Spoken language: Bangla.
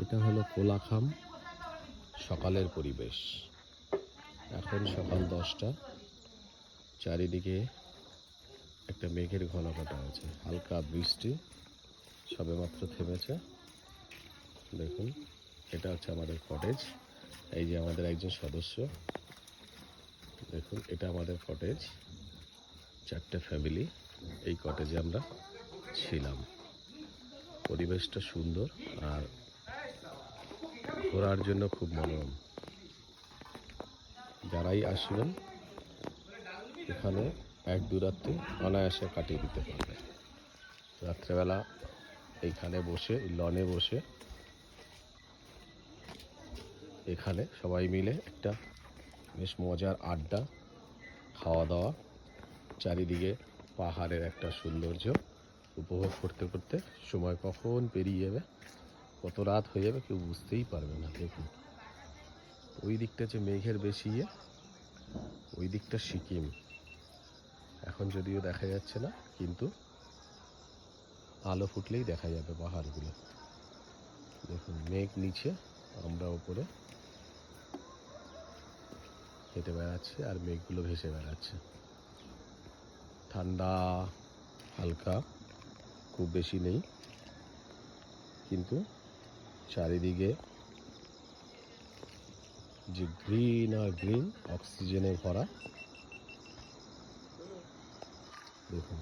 এটা হলো কোলাখাম সকালের পরিবেশ। এখন সকাল 10টা, চারিদিকে একটা মেঘের ঘনঘটা আছে, হালকা বৃষ্টি সবেমাত্র থেমেছে। দেখুন, এটা হচ্ছে আমাদের কটেজ। এই যে আমাদের একজন সদস্য, দেখুন এটা আমাদের কটেজ। 4টে ফ্যামিলি এই কটেজে আমরা ছিলাম। পরিবেশটা সুন্দর আর ঘোরার জন্য খুব মনোরম। যারাই আসবেন এখানে 1-2 রাত্রি অনায়াসে কাটিয়ে দিতে পারবে। রাত্রেবেলা এইখানে বসে, লনে বসে এখানে সবাই মিলে একটা বেশ মজার আড্ডা, খাওয়া দাওয়া, চারিদিকে পাহাড়ের একটা সৌন্দর্য উপভোগ করতে করতে সময় কখন পেরিয়ে যাবে, কত রাত হয়ে যাবে কেউ বুঝতেই পারবে না। দেখুন ওই দিকটা যে মেঘের বেশি ওই দিকটা সিকিম, এখন যদিও দেখা যাচ্ছে না, কিন্তু আলো ফুটলেই দেখা যাবে পাহাড়গুলো। দেখুন মেঘ নিচে, আমরা উপরে হেঁটে বেড়াচ্ছি আর মেঘগুলো ভেসে বেড়াচ্ছে। ঠান্ডা হালকা, খুব বেশি নেই, কিন্তু চারিদিকে যে গ্রিন আর গ্রিন অক্সিজেনে ভরা। দেখুন